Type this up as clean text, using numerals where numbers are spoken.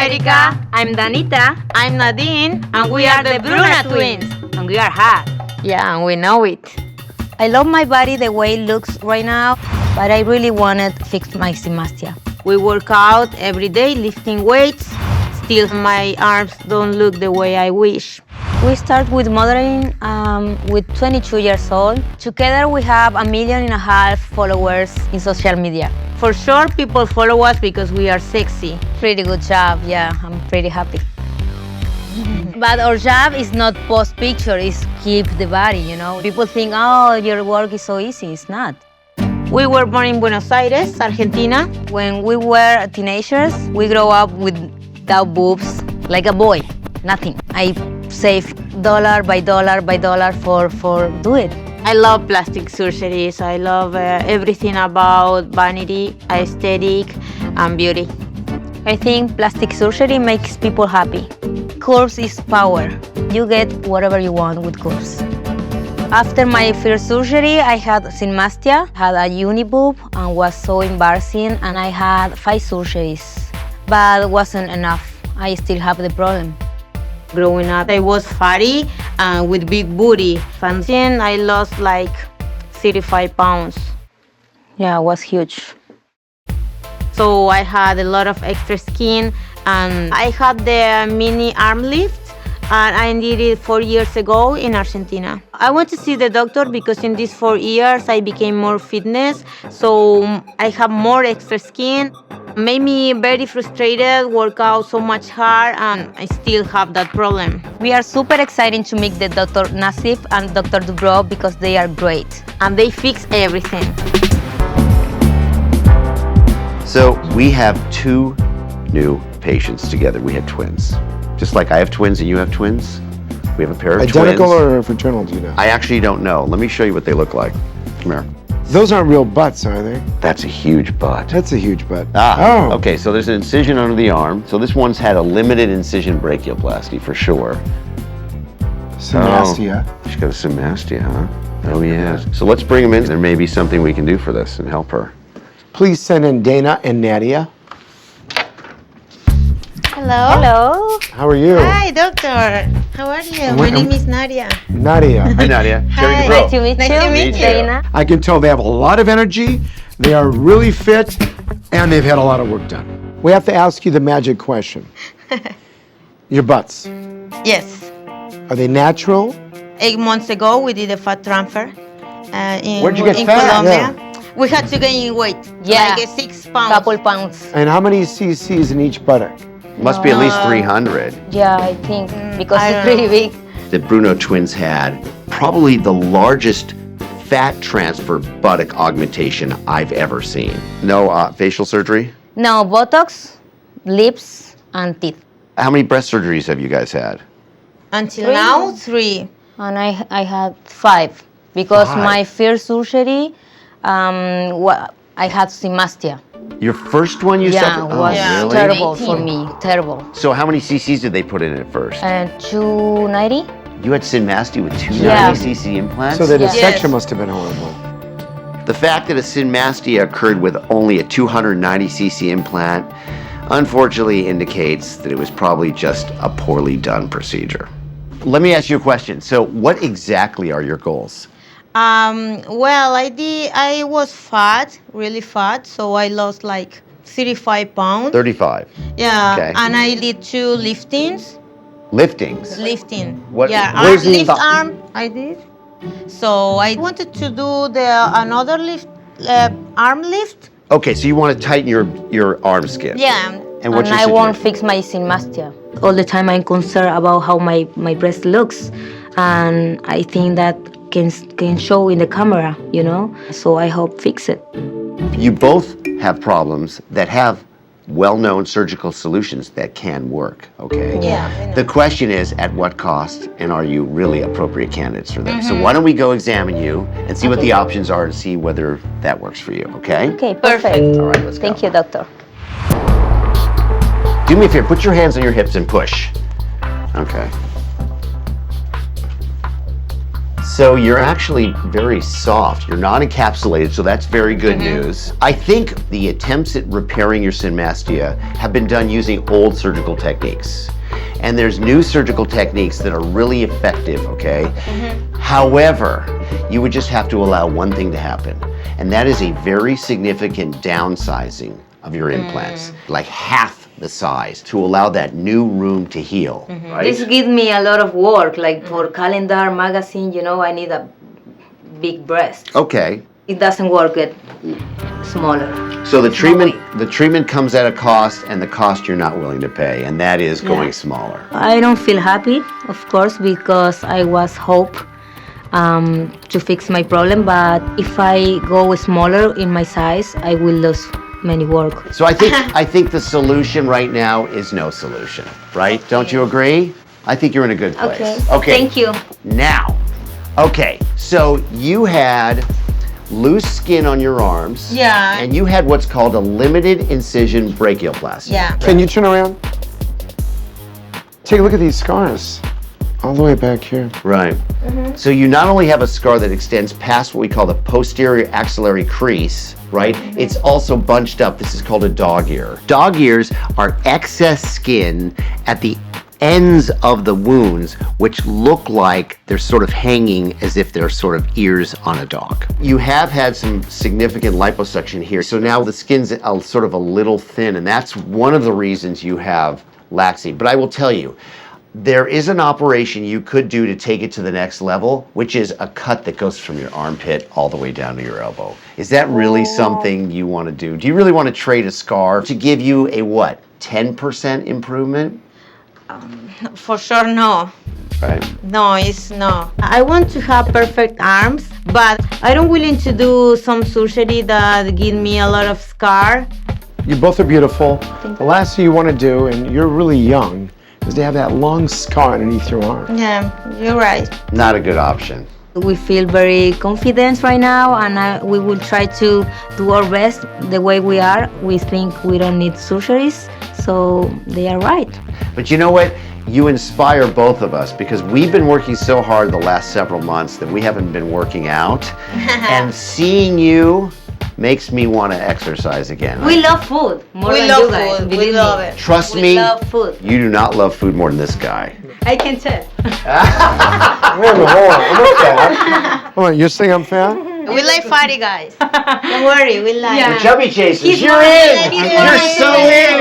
America. I'm Danita. I'm Nadine, and we are the Bruna twins. And we are hot. Yeah, and we know it. I love my body the way it looks right now, but I really wanted to fix my symastia. We work out every day, lifting weights. Still, my arms don't look the way I wish. We start with modeling with 22 years old. Together we have 1.5 million followers in social media. For sure, people follow us because we are sexy. Pretty good job, yeah, I'm pretty happy. But our job is not post picture, it's keep the body, you know. People think, oh, your work is so easy. It's not. We were born in Buenos Aires, Argentina. When we were teenagers, we grow up without boobs, like a boy, nothing. I save dollar by dollar by dollar for do it. I love plastic surgeries. I love everything about vanity, aesthetic, and beauty. I think plastic surgery makes people happy. Curves is power. You get whatever you want with curves. After my first surgery, I had symastia, had a uniboob, and was so embarrassing, and I had 5 surgeries. But it wasn't enough. I still have the problem. Growing up, I was fatty and with big booty. And then I lost like 35 pounds. Yeah, it was huge. So I had a lot of extra skin, and I had the mini arm lift, and I did it 4 years ago in Argentina. I went to see the doctor because in these 4 years I became more fitness, so I have more extra skin. Made me very frustrated, work out so much hard, and I still have that problem. We are super excited to meet the Dr. Nassif and Dr. Dubrow because they are great. And they fix everything. So we have 2 new patients together. We have twins. Just like I have twins and you have twins, we have a pair of twins. Identical or fraternal, do you know? I actually don't know. Let me show you what they look like. Come here. Those aren't real butts, are they? That's a huge butt. That's a huge butt. Ah, okay, so there's an incision under the arm. So this one's had a limited incision brachioplasty for sure. Symastia. Oh, she's got a symastia, huh? Oh, yeah. So let's bring them in. There may be something we can do for this and help her. Please send in Dana and Nadia. Hello. Hello. How are you? Hi, doctor. How are you? My name is Nadia. Nadia. Hi, Nadia. Hi. Dubrow. Nice to meet Nice you. to meet you. Dana. I can tell they have a lot of energy, they are really fit, and they've had a lot of work done. We have to ask you the magic question. Your butts, Yes. are they natural? 8 months ago, we did a fat transfer. Where'd you get in fat? Colombia. We had to gain weight, Yeah. like 6 pounds. Couple pounds. And how many cc's in each buttock? Must be at least 300. Yeah, I think because I it's don't pretty know. big. The Bruno twins had probably the largest fat transfer buttock augmentation I've ever seen. No facial surgery? No, Botox, lips, and teeth. How many breast surgeries have you guys had? Until 3. now, 3. And I had 5 because 5. my first surgery, I had symastia. Your first one you Yeah, suffered? it was Yeah. really? terrible for me, terrible. So how many cc's did they put in at first? 290? You had symastia with 290 Yeah. cc implants? So the Yes. dissection must have been horrible. The fact that a symastia occurred with only a 290 cc implant unfortunately indicates that it was probably just a poorly done procedure. Let me ask you a question. So what exactly are your goals? Well, I was fat, really fat, so I lost like 35 pounds. 35. Yeah, Okay. and I did 2 liftings. Liftings. Lifting. What- Yeah, where's arm, the- lift arm, I did. So I wanted to do another lift, arm lift. Okay, so you want to tighten your arm skin. Yeah. And what's And your I won't situation? fix my symastia. All the time I'm concerned about how my breast looks, and I think that can show in the camera, you know? So I hope fix it. You both have problems that have well-known surgical solutions that can work, okay? Yeah. The question is, at what cost, and are you really appropriate candidates for them? So why don't we go examine you and see what the options are and see whether that works for you, okay? Okay, perfect. All right, let's go. Thank you, doctor. Do me a favor, put your hands on your hips and push. Okay. So you're actually very soft. You're not encapsulated, so that's very good news. I think the attempts at repairing your symastia have been done using old surgical techniques. And there's new surgical techniques that are really effective, okay? However, you would just have to allow one thing to happen, and that is a very significant downsizing of your implants, like half the size, to allow that new room to heal, right? This gives me a lot of work, like for calendar, magazine, you know, I need a big breast. Okay. It doesn't work at smaller. So the treatment comes at a cost, and the cost you're not willing to pay, and that is going smaller. I don't feel happy, of course, because I was hope to fix my problem, but if I go smaller in my size, I will lose many work. So I think the solution right now is no solution, right? Don't you agree? I think you're in a good place. Okay. Thank you. Now, okay, so you had loose skin on your arms. Yeah. And you had what's called a limited incision brachioplasty. Yeah. Can you turn around? Take a look at these scars. All the way back here. Right. So you not only have a scar that extends past what we call the posterior axillary crease, right? It's also bunched up. This is called a dog ear. Dog ears are excess skin at the ends of the wounds, which look like they're sort of hanging as if they're sort of ears on a dog. You have had some significant liposuction here, so now the skin's sort of a little thin, and that's one of the reasons you have laxity. But I will tell you, there is an operation you could do to take it to the next level, which is a cut that goes from your armpit all the way down to your elbow. Is that really something you want to do? Do you really want to trade a scar to give you a what, 10% improvement? For sure, no. Right. No, it's no. I want to have perfect arms, but I don't willing to do some surgery that give me a lot of scar. You both are beautiful. The last thing you want to do, and you're really young, is to have that long scar underneath your arm. Yeah, you're right. Not a good option. We feel very confident right now, and we will try to do our best the way we are. We think we don't need surgeries, so they are right. But you know what? You inspire both of us, because we've been working so hard the last several months that we haven't been working out. And seeing you makes me want to exercise again. We love food more We than love you guys. food. Believe We love me. it. Trust We me, love food. you do not love food more than this guy. I can tell. Hold on, I'm not fat. Hold on, you're saying I'm fat? We like fatty guys. Don't worry, we like. Yeah. The chubby chasers, He's you're more in! like- he's You're more so like- in!